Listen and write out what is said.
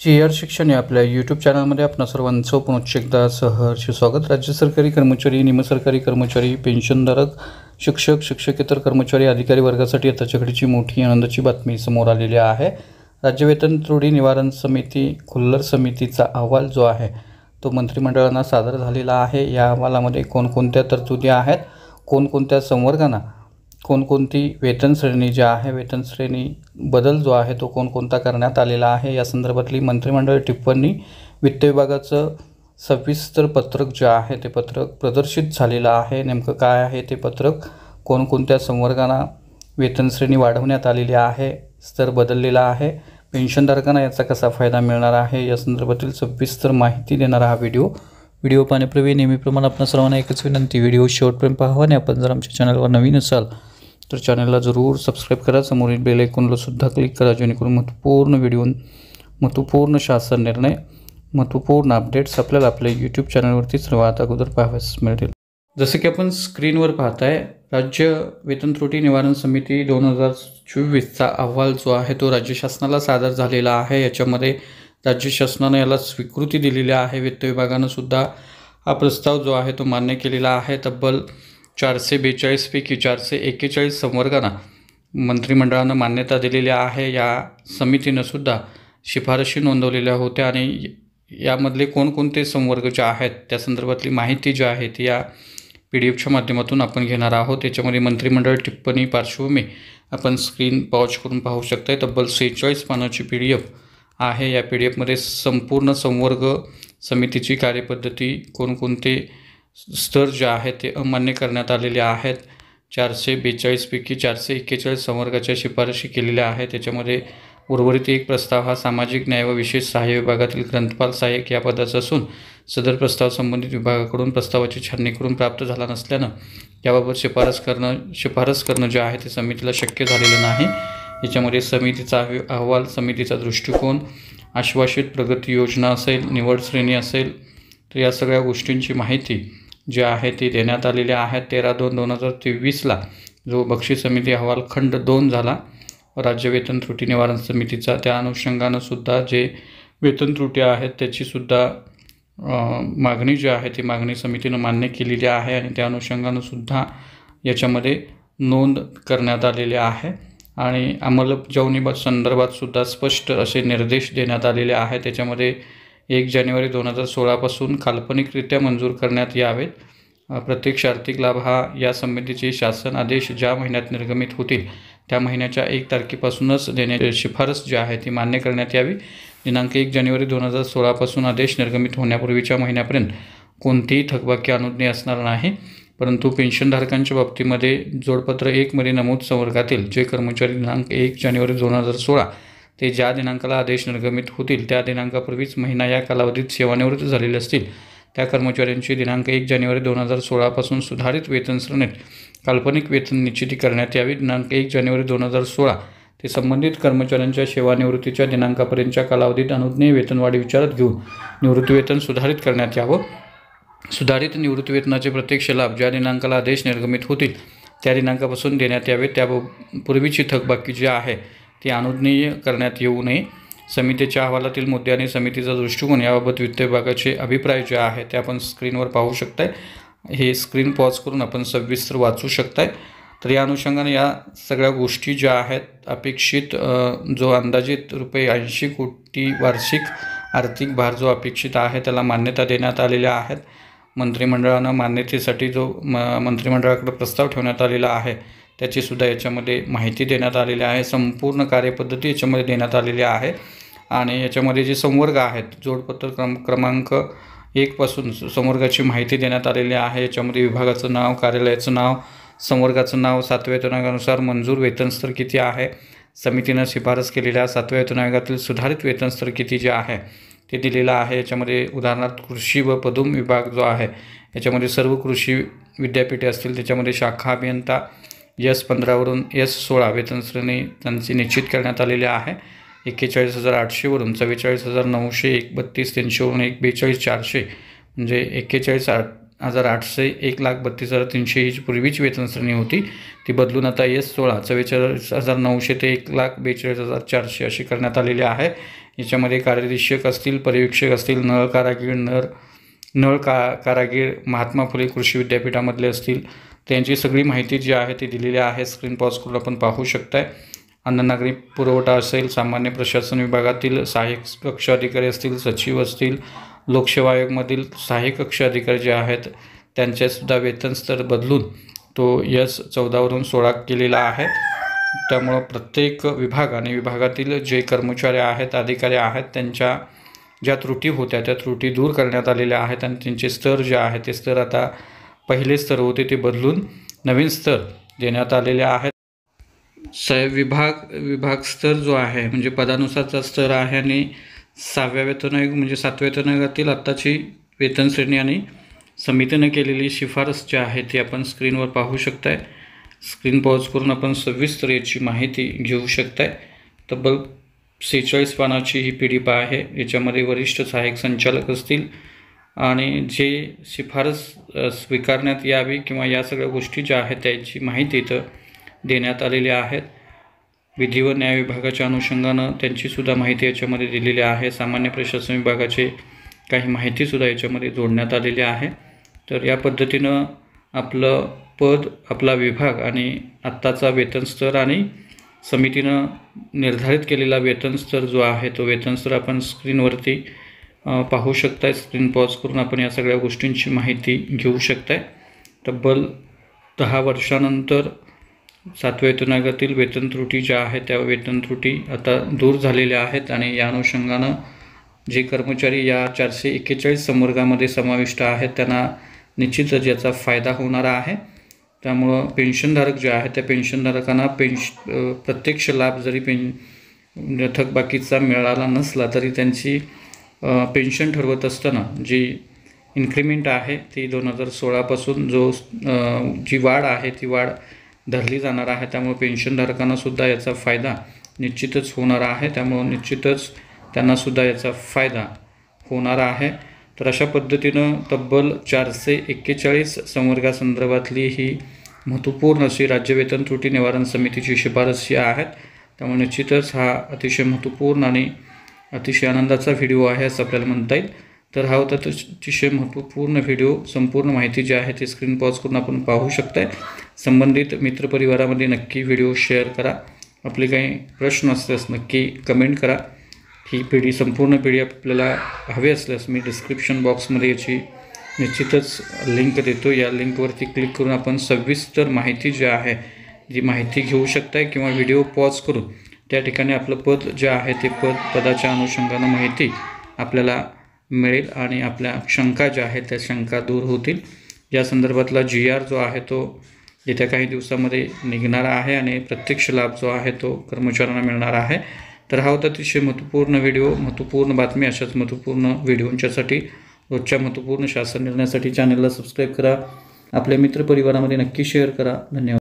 G.R.. शिक्षण या आपल्या यूट्यूब चॅनलमध्ये आपणा सर्वांचं पुनश्च एकदा सहर्ष स्वागत। राज्य सरकारी कर्मचारी, निमसरकारी कर्मचारी, पेन्शनधारक, शिक्षक, शिक्षकेतर कर्मचारी, अधिकारी वर्गासाठी आताच्या घडीची मोठी आनंदाची बातमी समोर आलेली आहे। राज्य वेतन त्रुटी निवारण समिती खुल्लर समितीचा अहवाल जो आहे तो मंत्रिमंडळाने सादर झालेला आहे। या अहवालामध्ये कोणकोणत्या तरतुदी आहेत, कोणकोणत्या संवर्गांना कोणकोणती वेतन श्रेणी जी आहे, वेतन श्रेणी बदल जो आहे तो कोणकोणता करण्यात आलेला आहे, या संदर्भातली मंत्रिमंडळ टिप्पणी, वित्त विभागाचं सविस्तर पत्रक जे आहे ते पत्रक प्रदर्शित झालेलं आहे। नेमकं काय आहे ते पत्रक, कोणकोणत्या संवर्गांना वेतन श्रेणी वाढवण्यात आलेली आहे, स्तर बदललेला आहे, पेन्शनधारकांना याचा कसा फायदा मिळणार आहे, या संदर्भातील सविस्तर माहिती देणारा हा व्हिडिओ पाहण्यापूर्वी नेहमीप्रमाणे आपणा सर्वांना एकच विनंती, व्हिडिओ शेवटपर्यंत पाहावा आणि आपण जर आमच्या चॅनलवर नवीन असाल तर चॅनलला जरूर सबस्क्राईब करा, समोरील बेल आयकॉनला सुद्धा क्लिक करा, जेणेकरून महत्त्वपूर्ण शासन निर्णय, महत्त्वपूर्ण अपडेट्स आपल्याला आपल्या यूट्यूब चॅनलवरती सर्वात अगोदर पाहावयास मिळतील। जसे की आपण स्क्रीनवर पाहताय, राज्य वेतन त्रुटी निवारण समिती 2024चा अहवाल जो आहे तो राज्य शासनाला सादर झालेला आहे। याच्यामध्ये राज्य शासनाने याला स्वीकृती दिलेली आहे। वित्त विभागाने सुद्धा हा प्रस्ताव जो आहे तो मान्य केलेला आहे। तब्बल 442 पैकी 441 संवर्गांना मंत्रिमंडळाने मान्यता दिलेली आहे। या समितीने सुद्धा शिफारशी नोंदवलेल्या होत्या आणि यामधले कोणकोणते संवर्ग जे आहेत त्या संदर्भातली माहिती जी आहे ती या PDF माध्यमातून आपण घेणार आहोत। याच्यामध्ये मंत्रिमंडळ टिप्पणी पार्श्वभूमी आपण स्क्रीन पॉज करून पाहू शकता। तब्बल 46 पानाची PDF आहे। या PDF संपूर्ण संवर्ग समितीची कार्यपद्धती, कोणकोणते स्तर जे आहेत ते अमान्य करण्यात आलेले आहेत। 442 पैकी 441 संवर्गाच्या शिफारशी केलेल्या आहेत। त्याच्यामध्ये उर्वरित एक प्रस्ताव हा सामाजिक न्याय व विशेष सहाय्य विभागातील ग्रंथपाल सहाय्यक या पदाचा असून सदर प्रस्ताव संबंधित विभागाकडून प्रस्तावाची छाननी करून प्राप्त झाला नसल्यानं याबाबत शिफारस करणं जे आहे ते समितीला शक्य झालेलं नाही। याच्यामध्ये समितीचा अहवाल, समितीचा दृष्टिकोन, आश्वासित प्रगती योजना असेल, निवड श्रेणी असेल, तर या सगळ्या गोष्टींची माहिती जी आहे ती देण्यात आलेली आहे। 13/2/2023ला जो बक्षीस समिती अहवाल खंड 2 झाला राज्य वेतन त्रुटी निवारण समितीचा, त्या अनुषंगानं सुद्धा जे वेतन त्रुटी आहेत त्याची सुद्धा मागणी जी आहे ती मागणी समितीनं मान्य केलेली आहे आणि त्या अनुषंगानं सुद्धा याच्यामध्ये नोंद करण्यात आलेली आहे आणि अंमलबजावणी संदर्भात सुद्धा स्पष्ट असे निर्देश देण्यात आलेले आहेत। त्याच्यामध्ये 1 जानेवारी 2016 पासून काल्पनिकरित्या मंजूर करण्यात यावेत। प्रत्यक्ष आर्थिक लाभ हा या समितीचे शासन आदेश ज्या महिन्यात निर्गमित होतील त्या महिन्याच्या 1 तारखेपासूनच देण्याची शिफारस जी आहे ती मान्य करण्यात यावी। दिनांक 1 जानेवारी 2016 पासून आदेश निर्गमित होण्यापूर्वीच्या महिन्यापर्यंत कोणतीही थकबाकी अनुज्ञेय असणार नाही, परंतु पेन्शनधारकांच्या बाबतीमध्ये जोडपत्र 1 मध्ये नमूद संवर्गातील जे कर्मचारी दिनांक 1 जानेवारी 2016 ते ज्या दिनांकाला आदेश निर्गमित होतील त्या दिनांकापूर्वीच महिना या कालावधीत सेवानिवृत्त झालेले असतील त्या कर्मचाऱ्यांची दिनांक 1 जानेवारी 2016 पासून सुधारित वेतन श्रेणीत काल्पनिक वेतन निश्चिती करण्यात यावी। दिनांक 1 जानेवारी 2016 ते संबंधित कर्मचाऱ्यांच्या सेवानिवृत्तीच्या दिनांकापर्यंतच्या कालावधीत अनुज्ञेय वेतनवाढी विचारात घेऊन निवृत्तीवेतन सुधारित करण्यात यावं। सुधारित निवृत्तीवेतनाचे प्रत्यक्ष लाभ ज्या दिनांकाला आदेश निर्गमित होतील त्या दिनांकापासून देण्यात यावे। त्यापूर्वीची थकबाकी जी आहे ती अनुज्ञेय करण्यात येऊ नये। समितीच्या अहवालातील मुद्दे आणि समितीचा दृष्टिकोन याबाबत वित्त विभागाचे अभिप्राय जे आहे ते आपण स्क्रीनवर पाहू शकताय। हे स्क्रीन पॉज करून आपण सविस्तर वाचू शकताय। तर या अनुषंगाने या सगळ्या गोष्टी ज्या आहेत, अपेक्षित जो अंदाजित ₹80 कोटी वार्षिक आर्थिक भार जो अपेक्षित आहे त्याला मान्यता देण्यात आलेल्या आहेत। मंत्रिमंडळानं मान्यतेसाठी जो मंत्रिमंडळाकडे प्रस्ताव ठेवण्यात आलेला आहे त्याची सुद्धा याच्यामध्ये माहिती देण्यात आलेली आहे। संपूर्ण कार्यपद्धती याच्यामध्ये देण्यात आलेली आहे आणि याच्यामध्ये जे संवर्ग आहेत, जोडपत्र क्रमांक 1 पासून संवर्गाची माहिती देण्यात आलेली आहे। याच्यामध्ये विभागाचं नाव, कार्यालयाचं नाव, संवर्गाचं नाव, 7व्या वेतन आयोगानुसार मंजूर वेतन स्तर किती आहे, समितीनं शिफारस केलेल्या 7व्या वेतन आयोगातील सुधारित वेतन स्तर किती जे आहे ते दिलेलं आहे। याच्यामध्ये उदाहरणार्थ कृषी व पदुम विभाग जो आहे याच्यामध्ये सर्व कृषी विद्यापीठे असतील त्याच्यामध्ये शाखा अभियंता S15 वरून S16 वेतन श्रेणी त्यांची निश्चित करण्यात आलेली आहे। 41,800 वरून 44,900, 31,300 वरून 42,400 म्हणजे 22,800 1,32,300 ही जी पूर्वीची वेतन श्रेणी होती ती बदलून आता S16 44,900 ते 1,42,400 अशी करण्यात आलेली आहे। याच्यामध्ये कार्यदर्शक असतील, पर्यवेक्षक असतील, नळ कारागीर महात्मा फुले कृषी विद्यापीठामधले असतील त्यांची सगळी माहिती जी आहे ती दिलेली आहे। स्क्रीन पॉज करून आपण पाहू शकताय। अन्न नागरी पुरवठा असेल, सामान्य प्रशासन विभागातील सहाय्यक कक्ष अधिकारी असतील, सचिव असतील, लोकसेवा आयोगमधील सहाय्यक कक्ष अधिकारी जे आहेत त्यांचेसुद्धा वेतन स्तर बदलून तो S14 वरून 16 केलेला आहे। त्यामुळं प्रत्येक विभाग आणि विभागातील जे कर्मचारी आहेत, अधिकारी आहेत, त्यांच्या ज्या त्रुटी होत्या त्या त्रुटी दूर करण्यात आलेल्या आहेत आणि त्यांचे स्तर जे आहे ते स्तर आता पहिले स्तर होते ते बदलून नवीन स्तर देण्यात आलेले आहेत। विभाग स्तर जो आहे म्हणजे पदानुसारचा स्तर आहे आणि 6व्या वेतन आयोग म्हणजे 7व्या वेतन आयोगातील आत्ताची वेतन श्रेणी आणि समितीने केलेली शिफारस जी आहे ती आपण स्क्रीनवर पाहू शकताय। स्क्रीन पॉज करून आपण सविस्तर याची माहिती घेऊ शकताय। तब्बल 46 पानाची ही PDF आहे। याच्यामध्ये वरिष्ठ सहाय्यक संचालक असतील आणि जे शिफारस स्वीकारण्यात यावी किंवा या सगळ्या गोष्टी ज्या आहेत त्याची माहिती इथं देण्यात आलेली आहेत। विधी व न्याय विभागाच्या अनुषंगानं त्यांचीसुद्धा माहिती याच्यामध्ये दिलेली आहे। सामान्य प्रशासन विभागाचे काही माहितीसुद्धा याच्यामध्ये जोडण्यात आलेली आहे। तर या पद्धतीनं आपलं पद, आपला विभाग आणि आत्ताचा वेतन स्तर आणि समितीनं निर्धारित केलेला वेतन स्तर जो आहे तो वेतन स्तर आपण स्क्रीनवरती पाहू शकताय। स्क्रीन पॉज करून आपण या सगळ्या गोष्टींची माहिती घेऊ शकताय। तब्बल 10 वर्षानंतर 7व्या वेतन आयोगातील वेतन त्रुटी ज्या आहेत त्या वेतन त्रुटी आता दूर झालेल्या आहेत आणि या अनुषंगानं जे कर्मचारी या 441 संवर्गामध्ये समाविष्ट आहेत त्यांना निश्चितच याचा फायदा होणार आहे। त्यामुळं पेन्शनधारक जे आहेत त्या पेन्शनधारकांना प्रत्यक्ष लाभ जरी थकबाकीचा मिळाला नसला तरी त्यांची पेन्शन ठरवत असताना जी इन्क्रिमेंट आहे ती 2016 पासून जी वाढ आहे ती वाढ धरली जाणार आहे। त्यामुळे पेन्शनधारकांना सुद्धा याचा फायदा निश्चितच होणार आहे। त्यामुळे निश्चितच त्यांना सुद्धा याचा फायदा होणार आहे। तर अशा पद्धतीनं तब्बल 441 संवर्गासंदर्भातली ही महत्त्वपूर्ण अशी राज्य वेतन त्रुटी निवारण समितीची शिफारस आहे। त्यामुळे निश्चितच हा अतिशय महत्त्वपूर्ण आणि अतिशय आनंदाचा व्हिडिओ आहे असं आपल्याला म्हणता येईल। तर हा होता अतिशय महत्त्वपूर्ण व्हिडिओ। संपूर्ण माहिती जी आहे ती स्क्रीन पॉज करून आपण पाहू शकताय। संबंधित मित्रपरिवारामध्ये नक्की व्हिडिओ शेअर करा। आपले काही प्रश्न असल्यास नक्की कमेंट करा। ही संपूर्ण PDF आपल्याला हवे असल्यास मी डिस्क्रिप्शन बॉक्समध्ये याची निश्चितच लिंक देतो। या लिंकवरती क्लिक करून आपण सविस्तर माहिती जी आहे जी माहिती घेऊ शकताय किंवा व्हिडिओ पॉज करून त्या ठिकाणी आपलं पद जे आहे ते पदाच्या अनुषंगानं माहिती आपल्याला मिळेल आणि आपल्या शंका ज्या आहेत त्या शंका दूर होतील। या संदर्भातला GR जो आहे तो येत्या काही दिवसामध्ये निघणार आहे आणि प्रत्यक्ष लाभ जो आहे तो कर्मचाऱ्यांना मिळणार आहे। तर हा होता अतिशय महत्त्वपूर्ण व्हिडिओ, महत्त्वपूर्ण बातमी। अशाच महत्त्वपूर्ण व्हिडिओंच्यासाठी रोजच्या महत्त्वपूर्ण शासन निर्णयासाठी चॅनलला सबस्क्राईब करा। आपल्या मित्रपरिवारामध्ये नक्की शेअर करा। धन्यवाद।